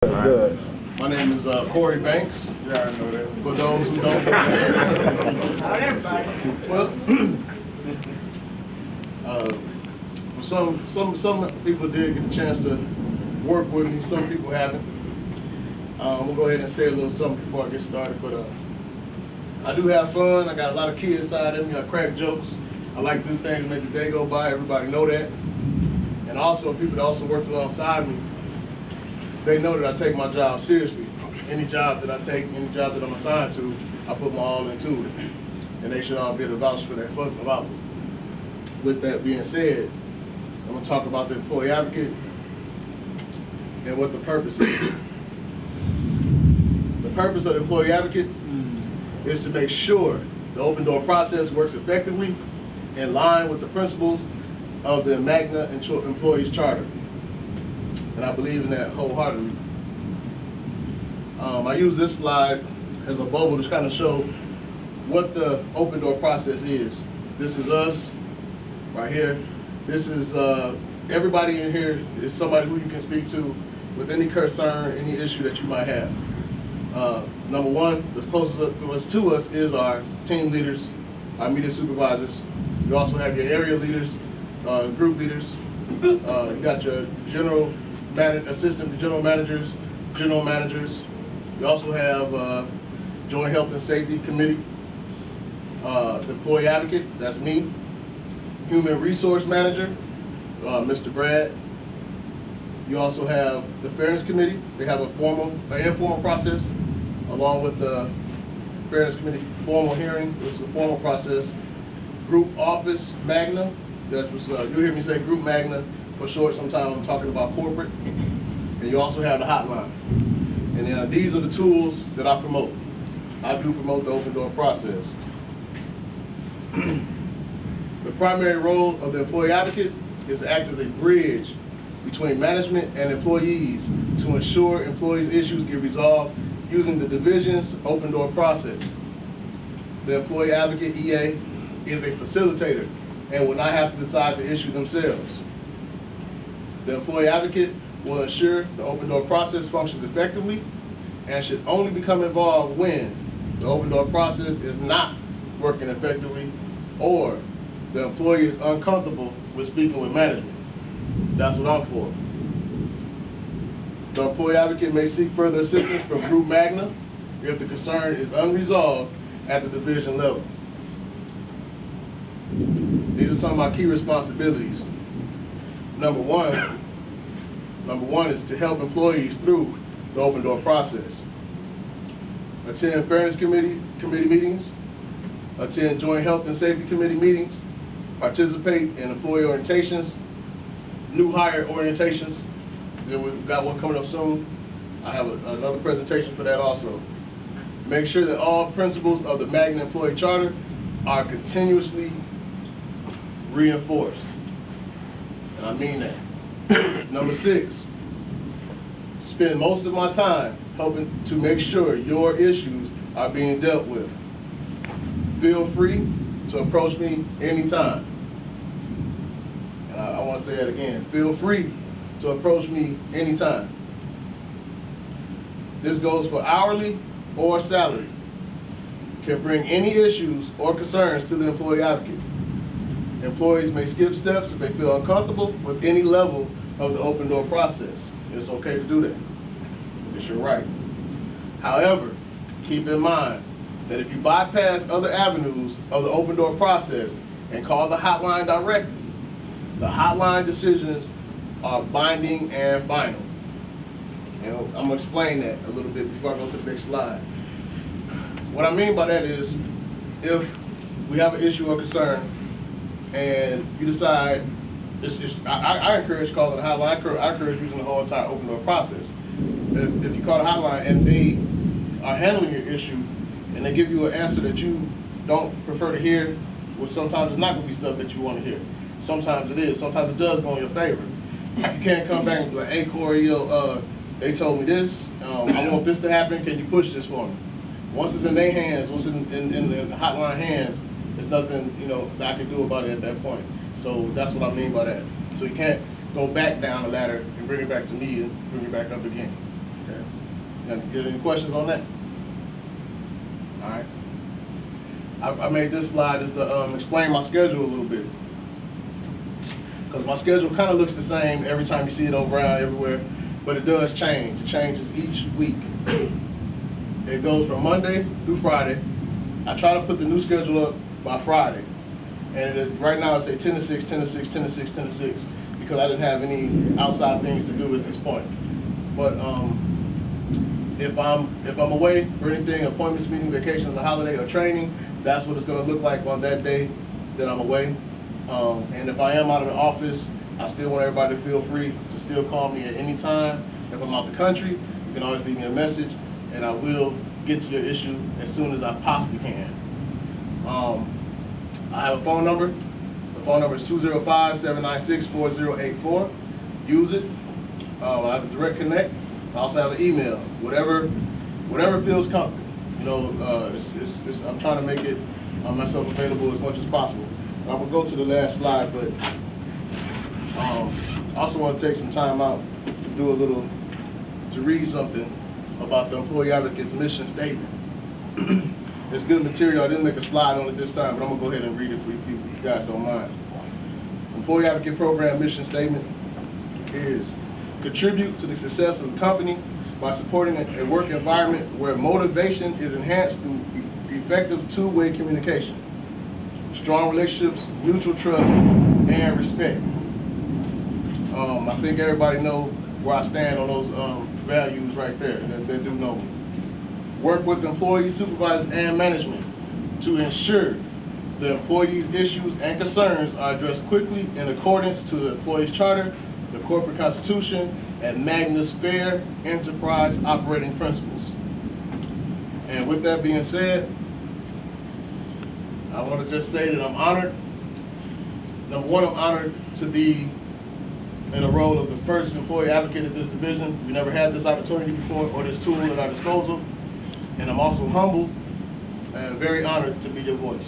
Good. My name is Corey Banks. Yeah, I know that. For those who don't know, well, some people did get a chance to work with me. Some people haven't. I'm gonna go ahead and say a little something before I get started. But I do have fun. I got a lot of kids inside of me. I crack jokes. I like to do things to make the day go by. Everybody know that. And also, people that also work alongside me, they know that I take my job seriously. Any job that I take, any job that I'm assigned to, I put my all into it. And they should all be able to vouch for that about me. With that being said, I'm going to talk about the employee advocate and what the purpose is. The purpose of the employee advocate is to make sure the open door process works effectively in line with the principles of the Magna Employees Charter. And I believe in that wholeheartedly. I use this slide as a bubble to kind of show what the open door process is. This is us, right here. This is everybody in here is somebody who you can speak to with any concern, any issue that you might have. Number one, the closest to us is our team leaders, our media supervisors. You also have your area leaders, group leaders. You got your assistant general managers, general managers. You also have Joint Health and Safety Committee, the employee advocate, that's me. Human Resource Manager, Mr. Brad. You also have the Fairness Committee. They have an informal process, along with the Fairness Committee formal hearing, which is a formal process. Group Office Magna, that's what you'll hear me say Group Magna. For short, sometimes I'm talking about corporate. And you also have the hotline. And these are the tools that I promote. I do promote the open door process. The primary role of the employee advocate is to act as a bridge between management and employees to ensure employees' issues get resolved using the division's open door process. The employee advocate, EA, is a facilitator and will not have to decide the issue themselves. The employee advocate will ensure the open door process functions effectively and should only become involved when the open door process is not working effectively or the employee is uncomfortable with speaking with management. That's what I'm for. The employee advocate may seek further assistance from Group Magna if the concern is unresolved at the division level. These are some of my key responsibilities. Number one is to help employees through the open door process. Attend Fairness Committee meetings, attend Joint Health and Safety Committee meetings, participate in employee orientations, new hire orientations. Then we've got one coming up soon. I have another presentation for that also. Make sure that all principles of the Magna Employee Charter are continuously reinforced. And I mean that. Number 6, spend most of my time helping to make sure your issues are being dealt with. Feel free to approach me anytime. And I want to say that again. Feel free to approach me anytime. This goes for hourly or salary. Can bring any issues or concerns to the employee advocate. Employees may skip steps if they feel uncomfortable with any level of the open door process. It's okay to do that. It's your right. However, keep in mind that if you bypass other avenues of the open door process and call the hotline directly, the hotline decisions are binding and final. And I'm going to explain that a little bit before I go to the next slide. What I mean by that is, if we have an issue or concern and you decide, I encourage calling the hotline. I encourage using the whole entire open door process. If you call the hotline and they are handling your issue and they give you an answer that you don't prefer to hear, well, sometimes it's not going to be stuff that you want to hear. Sometimes it is. Sometimes it does go in your favor. You can't come back and be like, hey, Corey, they told me this. I want this to happen. Can you push this for me? Once it's in their hands, once it's in the hotline hands, there's nothing that I can do about it at that point. So that's what I mean by that. So you can't go back down the ladder and bring it back to me and bring it back up again. Okay? Get any questions on that? All right. I made this slide just to explain my schedule a little bit. Because my schedule kind of looks the same every time you see it around everywhere, but it does change. It changes each week. It goes from Monday through Friday. I try to put the new schedule up by Friday. And right now it's a 10 to 6, 10 to 6, 10 to 6, 10 to 6, because I didn't have any outside things to do at this point. But if I'm away for anything, appointments, meeting, vacation, on the holiday, or training, that's what it's going to look like on that day that I'm away. And if I am out of the office, I still want everybody to feel free to still call me at any time. If I'm out the country, you can always leave me a message, and I will get to your issue as soon as I possibly can. I have a phone number. The phone number is 205-796-4084. Use it. I have a direct connect. I also have an email. Whatever feels comfortable. You know, I'm trying to make it myself available as much as possible. I will go to the last slide, but I also want to take some time out to read something about the Employee Advocate's mission statement. It's good material. I didn't make a slide on it this time, but I'm going to go ahead and read it for you if you guys don't mind. Employee Advocate Program mission statement is: contribute to the success of the company by supporting a work environment where motivation is enhanced through effective two-way communication, strong relationships, mutual trust, and respect. I think everybody knows where I stand on those values right there. They do know me. Work with employees, supervisors, and management to ensure the employees' issues and concerns are addressed quickly in accordance to the employee's charter, the corporate constitution, and Magnus Fair Enterprise Operating Principles. And with that being said, I want to just say that I'm honored. Number one, I'm honored to be in the role of the first employee advocate at this division. We never had this opportunity before or this tool at our disposal. And I'm also humbled and very honored to be your voice.